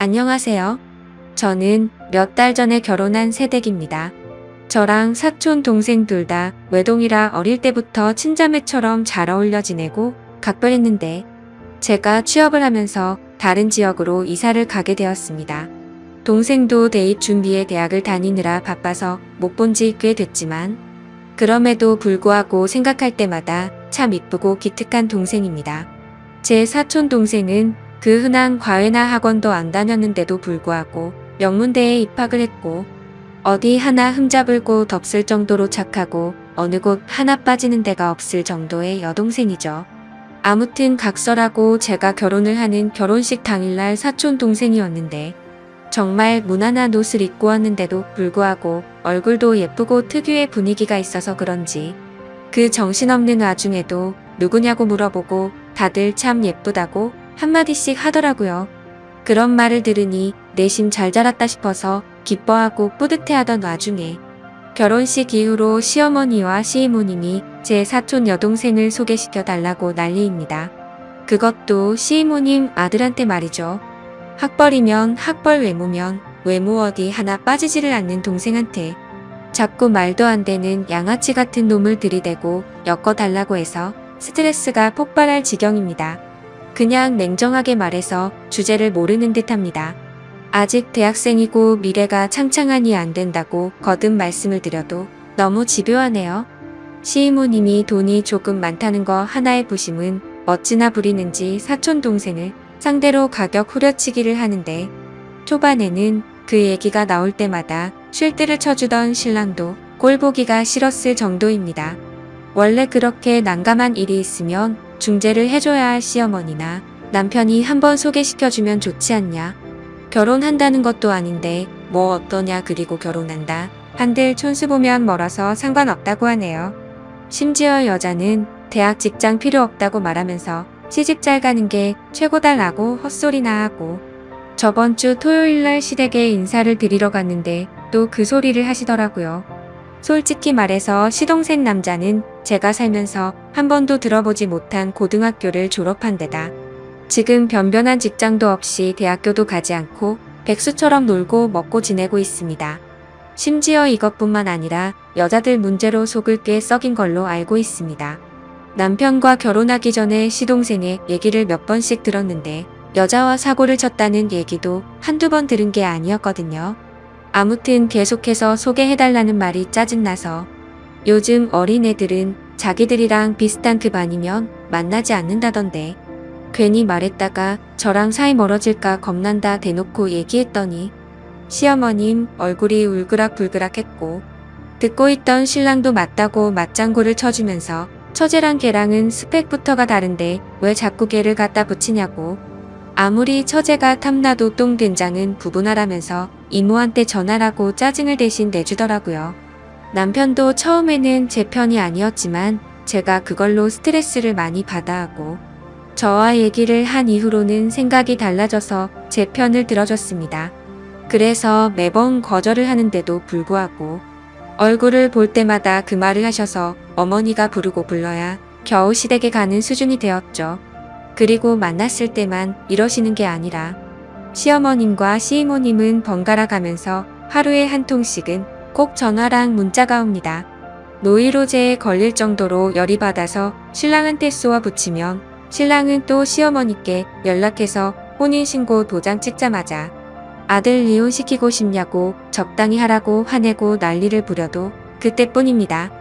안녕하세요. 저는 몇 달 전에 결혼한 새댁입니다. 저랑 사촌 동생 둘 다 외동이라 어릴 때부터 친자매처럼 잘 어울려 지내고 각별했는데 제가 취업을 하면서 다른 지역으로 이사를 가게 되었습니다. 동생도 대입 준비에 대학을 다니느라 바빠서 못 본 지 꽤 됐지만 그럼에도 불구하고 생각할 때마다 참 이쁘고 기특한 동생입니다. 제 사촌 동생은 그 흔한 과외나 학원도 안 다녔는데도 불구하고 명문대에 입학을 했고 어디 하나 흠잡을 곳 없을 정도로 착하고 어느 곳 하나 빠지는 데가 없을 정도의 여동생이죠. 아무튼 각설하고 제가 결혼을 하는 결혼식 당일날 사촌 동생이었는데 정말 무난한 옷을 입고 왔는데도 불구하고 얼굴도 예쁘고 특유의 분위기가 있어서 그런지 그 정신없는 와중에도 누구냐고 물어보고 다들 참 예쁘다고 한마디씩 하더라고요. 그런 말을 들으니 내심 잘 자랐다 싶어서 기뻐하고 뿌듯해하던 와중에 결혼식 이후로 시어머니와 시이모님이 제 사촌 여동생을 소개시켜 달라고 난리입니다. 그것도 시이모님 아들한테 말이죠. 학벌이면 학벌, 외모면 외모 어디 하나 빠지지를 않는 동생한테 자꾸 말도 안 되는 양아치 같은 놈을 들이대고 엮어달라고 해서 스트레스가 폭발할 지경입니다. 그냥 냉정하게 말해서 주제를 모르는 듯합니다. 아직 대학생이고 미래가 창창하니 안 된다고 거듭 말씀을 드려도 너무 집요하네요. 시이모님이 돈이 조금 많다는 거 하나의 부심은 어찌나 부리는지 사촌 동생을 상대로 가격 후려치기를 하는데 초반에는 그 얘기가 나올 때마다 쉴드를 쳐주던 신랑도 꼴보기가 싫었을 정도입니다. 원래 그렇게 난감한 일이 있으면 중재를 해줘야 할 시어머니나 남편이 한번 소개시켜주면 좋지 않냐. 결혼한다는 것도 아닌데 뭐 어떠냐, 그리고 결혼한다 한들 촌수 보면 멀어서 상관없다고 하네요. 심지어 여자는 대학 직장 필요 없다고 말하면서 시집 잘 가는 게 최고다라고 헛소리나 하고 저번 주 토요일날 시댁에 인사를 드리러 갔는데 또 그 소리를 하시더라고요. 솔직히 말해서 시동생 남자는 제가 살면서 한 번도 들어보지 못한 고등학교를 졸업한 데다 지금 변변한 직장도 없이 대학교도 가지 않고 백수처럼 놀고 먹고 지내고 있습니다. 심지어 이것뿐만 아니라 여자들 문제로 속을 꽤 썩인 걸로 알고 있습니다. 남편과 결혼하기 전에 시동생의 얘기를 몇 번씩 들었는데 여자와 사고를 쳤다는 얘기도 한두 번 들은 게 아니었거든요. 아무튼 계속해서 소개해달라는 말이 짜증나서 요즘 어린애들은 자기들이랑 비슷한 급 아니면 만나지 않는다던데 괜히 말했다가 저랑 사이 멀어질까 겁난다 대놓고 얘기했더니 시어머님 얼굴이 울그락불그락했고 듣고 있던 신랑도 맞다고 맞장구를 쳐주면서 처제랑 걔랑은 스펙부터가 다른데 왜 자꾸 걔를 갖다 붙이냐고 아무리 처제가 탐나도 똥된장은 구분하라면서 이모한테 전화라고 짜증을 대신 내주더라고요. 남편도 처음에는 제 편이 아니었지만 제가 그걸로 스트레스를 많이 받아 하고 저와 얘기를 한 이후로는 생각이 달라져서 제 편을 들어줬습니다. 그래서 매번 거절을 하는데도 불구하고 얼굴을 볼 때마다 그 말을 하셔서 어머니가 부르고 불러야 겨우 시댁에 가는 수준이 되었죠. 그리고 만났을 때만 이러시는 게 아니라 시어머님과 시이모님은 번갈아 가면서 하루에 한 통씩은 꼭 전화랑 문자가 옵니다. 노이로제에 걸릴 정도로 열이 받아서 신랑한테 쏘아 붙이면 신랑은 또 시어머니께 연락해서 혼인신고 도장 찍자마자 아들 이혼시키고 싶냐고 적당히 하라고 화내고 난리를 부려도 그때뿐입니다.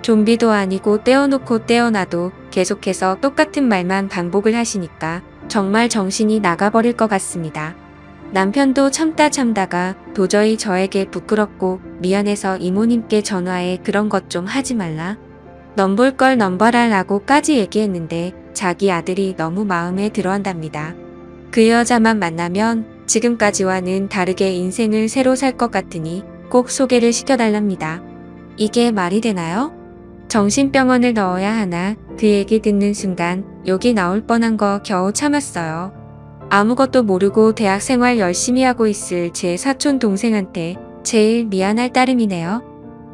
좀비도 아니고 떼어놓고 떼어놔도 계속해서 똑같은 말만 반복을 하시니까 정말 정신이 나가버릴 것 같습니다. 남편도 참다가 도저히 저에게 부끄럽고 미안해서 이모님께 전화해 그런 것 좀 하지 말라. 넘볼 걸 넘봐라 라고까지 얘기했는데 자기 아들이 너무 마음에 들어한답니다. 그 여자만 만나면 지금까지와는 다르게 인생을 새로 살 것 같으니 꼭 소개를 시켜달랍니다. 이게 말이 되나요? 정신병원을 넣어야 하나. 그 얘기 듣는 순간 욕이 나올 뻔한 거 겨우 참았어요. 아무것도 모르고 대학 생활 열심히 하고 있을 제 사촌 동생한테 제일 미안할 따름이네요.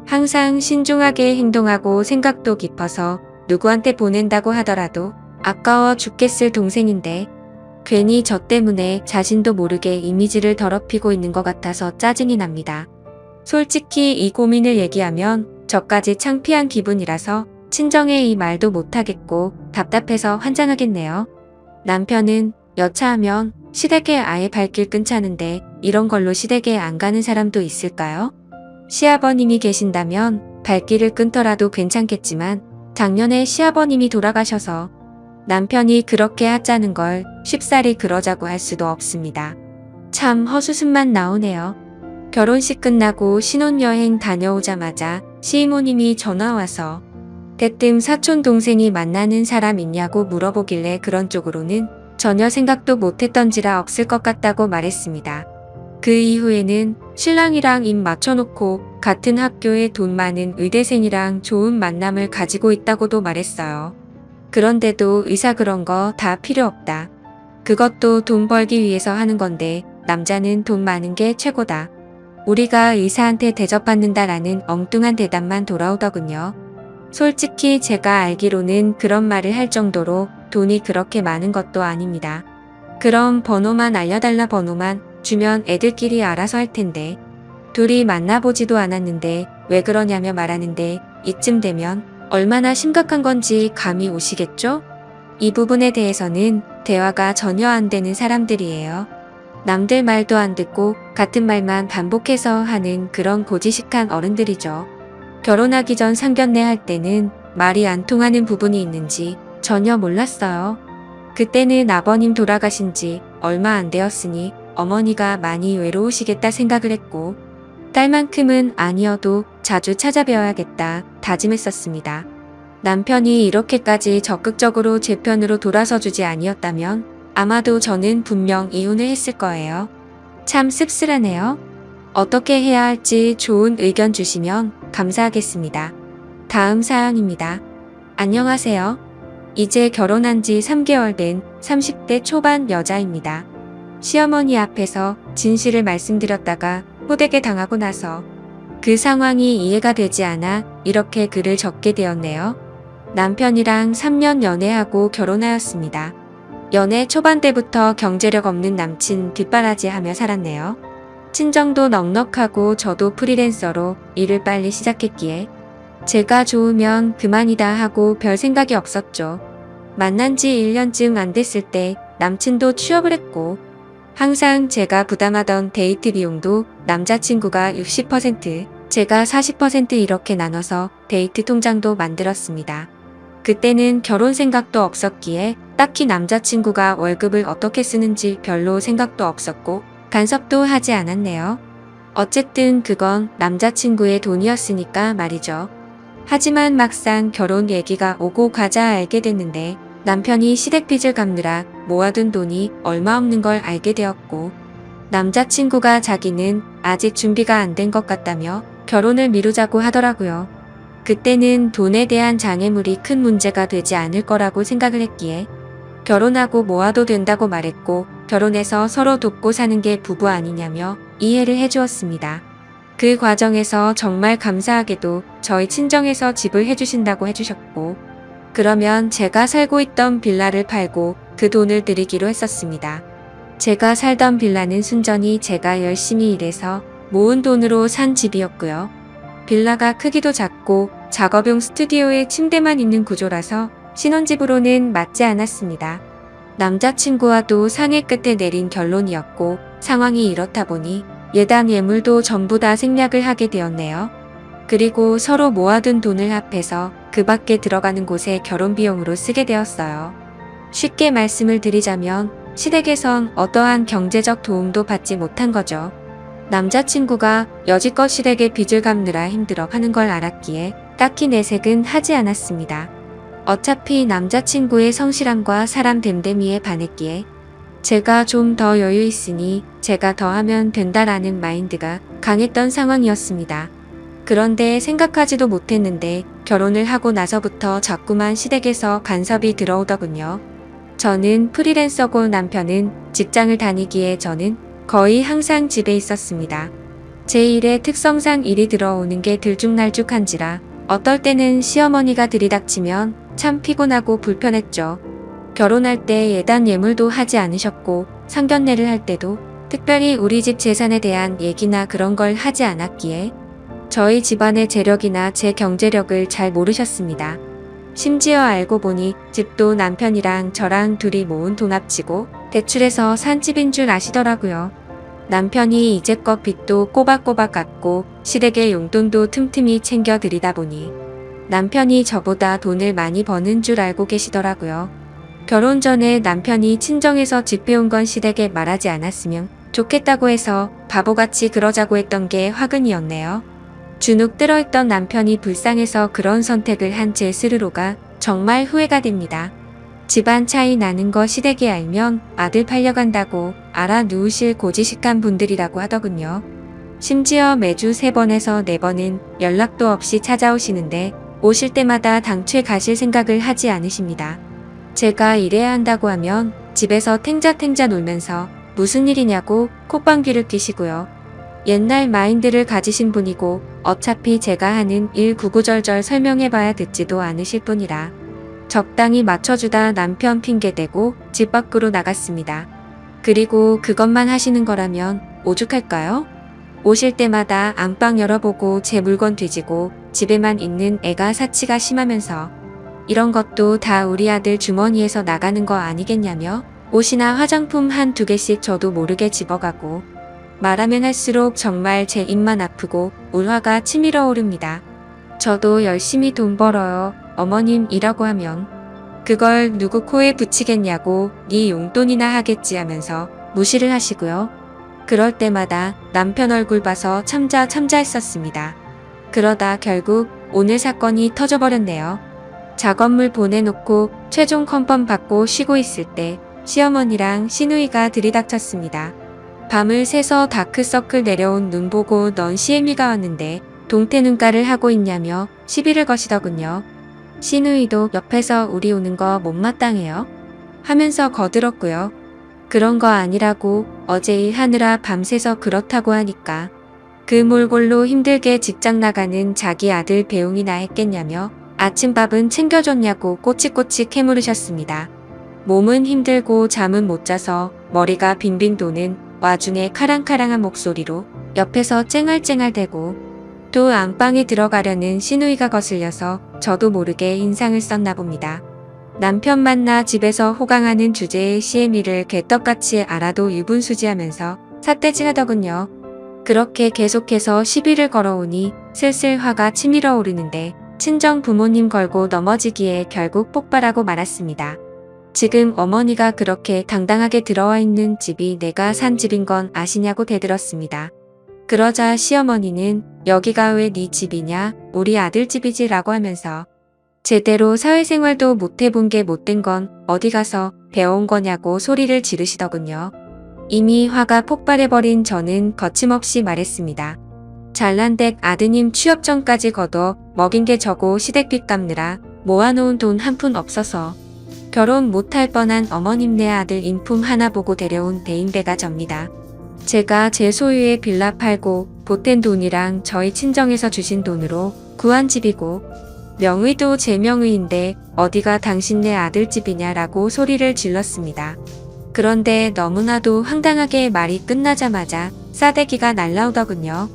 항상 신중하게 행동하고 생각도 깊어서 누구한테 보낸다고 하더라도 아까워 죽겠을 동생인데 괜히 저 때문에 자신도 모르게 이미지를 더럽히고 있는 것 같아서 짜증이 납니다. 솔직히 이 고민을 얘기하면 저까지 창피한 기분이라서 친정에 이 말도 못하겠고 답답해서 환장하겠네요. 남편은 여차하면 시댁에 아예 발길 끊자는데 이런 걸로 시댁에 안 가는 사람도 있을까요? 시아버님이 계신다면 발길을 끊더라도 괜찮겠지만 작년에 시아버님이 돌아가셔서 남편이 그렇게 하자는 걸 쉽사리 그러자고 할 수도 없습니다. 참 헛웃음만 나오네요. 결혼식 끝나고 신혼여행 다녀오자마자 시이모님이 전화와서 대뜸 사촌 동생이 만나는 사람 있냐고 물어보길래 그런 쪽으로는 전혀 생각도 못했던지라 없을 것 같다고 말했습니다. 그 이후에는 신랑이랑 입 맞춰놓고 같은 학교에 돈 많은 의대생이랑 좋은 만남을 가지고 있다고도 말했어요. 그런데도 의사 그런 거 다 필요 없다. 그것도 돈 벌기 위해서 하는 건데 남자는 돈 많은 게 최고다. 우리가 의사한테 대접받는다라는 엉뚱한 대답만 돌아오더군요. 솔직히 제가 알기로는 그런 말을 할 정도로 돈이 그렇게 많은 것도 아닙니다. 그럼 번호만 알려달라 번호만 주면 애들끼리 알아서 할 텐데. 둘이 만나보지도 않았는데 왜 그러냐며 말하는데 이쯤 되면 얼마나 심각한 건지 감이 오시겠죠? 이 부분에 대해서는 대화가 전혀 안 되는 사람들이에요. 남들 말도 안 듣고 같은 말만 반복해서 하는 그런 고지식한 어른들이죠. 결혼하기 전 상견례 할 때는 말이 안 통하는 부분이 있는지 전혀 몰랐어요. 그때는 아버님 돌아가신 지 얼마 안 되었으니 어머니가 많이 외로우시겠다 생각을 했고 딸만큼은 아니어도 자주 찾아뵈어야겠다 다짐했었습니다. 남편이 이렇게까지 적극적으로 제 편으로 돌아서 주지 아니었다면 아마도 저는 분명 이혼을 했을 거예요. 참 씁쓸하네요. 어떻게 해야 할지 좋은 의견 주시면 감사하겠습니다. 다음 사연입니다. 안녕하세요. 이제 결혼한 지 3개월 된 30대 초반 여자입니다. 시어머니 앞에서 진실을 말씀드렸다가 호되게 당하고 나서 그 상황이 이해가 되지 않아 이렇게 글을 적게 되었네요. 남편이랑 3년 연애하고 결혼하였습니다. 연애 초반 때부터 경제력 없는 남친 뒷바라지하며 살았네요. 친정도 넉넉하고 저도 프리랜서로 일을 빨리 시작했기에 제가 좋으면 그만이다 하고 별 생각이 없었죠. 만난 지 1년쯤 안 됐을 때 남친도 취업을 했고 항상 제가 부담하던 데이트 비용도 남자친구가 60%, 제가 40% 이렇게 나눠서 데이트 통장도 만들었습니다. 그때는 결혼 생각도 없었기에 딱히 남자친구가 월급을 어떻게 쓰는지 별로 생각도 없었고 간섭도 하지 않았네요. 어쨌든 그건 남자친구의 돈이었으니까 말이죠. 하지만 막상 결혼 얘기가 오고 가자 알게 됐는데 남편이 시댁빚을 갚느라 모아둔 돈이 얼마 없는 걸 알게 되었고 남자친구가 자기는 아직 준비가 안 된 것 같다며 결혼을 미루자고 하더라고요. 그때는 돈에 대한 장애물이 큰 문제가 되지 않을 거라고 생각을 했기에 결혼하고 모아도 된다고 말했고 결혼해서 서로 돕고 사는 게 부부 아니냐며 이해를 해주었습니다. 그 과정에서 정말 감사하게도 저희 친정에서 집을 해주신다고 해주셨고 그러면 제가 살고 있던 빌라를 팔고 그 돈을 드리기로 했었습니다. 제가 살던 빌라는 순전히 제가 열심히 일해서 모은 돈으로 산 집이었고요. 빌라가 크기도 작고 작업용 스튜디오에 침대만 있는 구조라서 신혼집으로는 맞지 않았습니다. 남자친구와도 상의 끝에 내린 결론이었고 상황이 이렇다 보니 예단 예물도 전부 다 생략을 하게 되었네요. 그리고 서로 모아둔 돈을 합해서 그 밖에 들어가는 곳에 결혼 비용으로 쓰게 되었어요. 쉽게 말씀을 드리자면 시댁에선 어떠한 경제적 도움도 받지 못한 거죠. 남자친구가 여지껏 시댁에 빚을 갚느라 힘들어 하는 걸 알았기에 딱히 내색은 하지 않았습니다. 어차피 남자친구의 성실함과 사람 됨됨이에 반했기에 제가 좀 더 여유 있으니 제가 더 하면 된다라는 마인드가 강했던 상황이었습니다. 그런데 생각하지도 못했는데 결혼을 하고 나서부터 자꾸만 시댁에서 간섭이 들어오더군요. 저는 프리랜서고 남편은 직장을 다니기에 저는 거의 항상 집에 있었습니다. 제 일의 특성상 일이 들어오는 게 들쭉날쭉한지라 어떨 때는 시어머니가 들이닥치면 참 피곤하고 불편했죠. 결혼할 때 예단 예물도 하지 않으셨고 상견례를 할 때도 특별히 우리 집 재산에 대한 얘기나 그런 걸 하지 않았기에 저희 집안의 재력이나 제 경제력을 잘 모르셨습니다. 심지어 알고 보니 집도 남편이랑 저랑 둘이 모은 돈 합치고 대출해서 산 집인 줄 아시더라고요. 남편이 이제껏 빚도 꼬박꼬박 갚고 시댁의 용돈도 틈틈이 챙겨드리다 보니 남편이 저보다 돈을 많이 버는 줄 알고 계시더라고요. 결혼 전에 남편이 친정에서 집해온 건 시댁에 말하지 않았으면 좋겠다고 해서 바보같이 그러자고 했던 게 화근이었네요. 주눅 들어있던 남편이 불쌍해서 그런 선택을 한 제 스스로가 정말 후회가 됩니다. 집안 차이 나는 거 시댁이 알면 아들 팔려간다고 알아 누우실 고지식한 분들이라고 하더군요. 심지어 매주 3번에서 4번은 연락도 없이 찾아오시는데 오실 때마다 당최 가실 생각을 하지 않으십니다. 제가 일해야 한다고 하면 집에서 탱자탱자 놀면서 무슨 일이냐고 콧방귀를 뀌시고요. 옛날 마인드를 가지신 분이고 어차피 제가 하는 일 구구절절 설명해봐야 듣지도 않으실 뿐이라 적당히 맞춰주다 남편 핑계대고 집 밖으로 나갔습니다. 그리고 그것만 하시는 거라면 오죽할까요? 오실 때마다 안방 열어보고 제 물건 뒤지고 집에만 있는 애가 사치가 심하면서 이런 것도 다 우리 아들 주머니에서 나가는 거 아니겠냐며 옷이나 화장품 1-2개씩 저도 모르게 집어가고 말하면 할수록 정말 제 입만 아프고 울화가 치밀어 오릅니다. 저도 열심히 돈 벌어요. 어머님이라고 하면 그걸 누구 코에 붙이겠냐고 네 용돈이나 하겠지 하면서 무시를 하시고요. 그럴 때마다 남편 얼굴 봐서 참자 했었습니다. 그러다 결국 오늘 사건이 터져버렸네요. 작업물 보내놓고 최종 컨펌 받고 쉬고 있을 때 시어머니랑 시누이가 들이닥쳤습니다. 밤을 새서 다크서클 내려온 눈 보고 넌 시애미가 왔는데 동태 눈가를 하고 있냐며 시비를 거시더군요. 시누이도 옆에서 우리 오는 거 못마땅해요? 하면서 거들었고요. 그런 거 아니라고 어제 일하느라 밤새서 그렇다고 하니까 그 몰골로 힘들게 직장 나가는 자기 아들 배웅이나 했겠냐며 아침밥은 챙겨줬냐고 꼬치꼬치 캐물으셨습니다. 몸은 힘들고 잠은 못 자서 머리가 빙빙 도는 와중에 카랑카랑한 목소리로 옆에서 쨍알쨍알대고 또 안방에 들어가려는 시누이가 거슬려서 저도 모르게 인상을 썼나 봅니다. 남편 만나 집에서 호강하는 주제의 시애미를 개떡같이 알아도 유분수지하면서 삿대질하더군요. 그렇게 계속해서 시비를 걸어오니 슬슬 화가 치밀어 오르는데 친정 부모님 걸고 넘어지기에 결국 폭발하고 말았습니다. 지금 어머니가 그렇게 당당하게 들어와 있는 집이 내가 산 집인 건 아시냐고 대들었습니다. 그러자 시어머니는 여기가 왜 네 집이냐? 우리 아들 집이지 라고 하면서 제대로 사회생활도 못 해본 게 못된 건 어디 가서 배워온 거냐고 소리를 지르시더군요. 이미 화가 폭발해버린 저는 거침없이 말했습니다. 잘난 댁 아드님 취업 전까지 걷어 먹인 게 저고 시댁빚 갚느라 모아놓은 돈 한 푼 없어서 결혼 못할 뻔한 어머님네 아들 인품 하나 보고 데려온 대인배가 접니다. 제가 제 소유의 빌라 팔고 보탠 돈이랑 저희 친정에서 주신 돈으로 구한 집이고 명의도 제 명의인데 어디가 당신네 아들 집이냐라고 소리를 질렀습니다. 그런데 너무나도 황당하게 말이 끝나자마자 싸대기가 날라오더군요.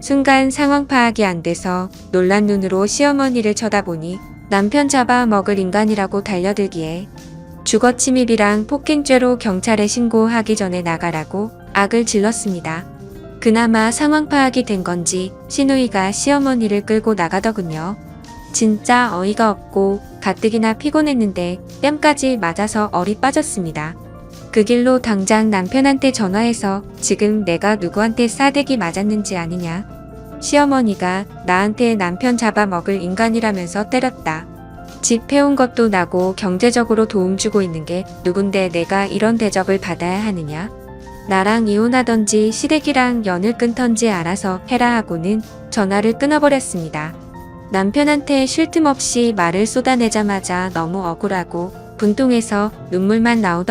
순간 상황 파악이 안 돼서 놀란 눈으로 시어머니를 쳐다보니 남편 잡아먹을 인간이라고 달려들기에 주거침입이랑 폭행죄로 경찰에 신고하기 전에 나가라고 악을 질렀습니다. 그나마 상황 파악이 된 건지 시누이가 시어머니를 끌고 나가더군요. 진짜 어이가 없고 가뜩이나 피곤했는데 뺨까지 맞아서 얼이 빠졌습니다. 그 길로 당장 남편한테 전화해서 지금 내가 누구한테 싸대기 맞았는지 아느냐? 시어머니가 나한테 남편 잡아먹을 인간이라면서 때렸다. 집 해온 것도 나고 경제적으로 도움 주고 있는 게 누군데 내가 이런 대접을 받아야 하느냐? 나랑 이혼하던지 시댁이랑 연을 끊던지 알아서 해라 하고는 전화를 끊어버렸습니다. 남편한테 쉴 틈 없이 말을 쏟아내자마자 너무 억울하고 분통해서 눈물만 나오더군요.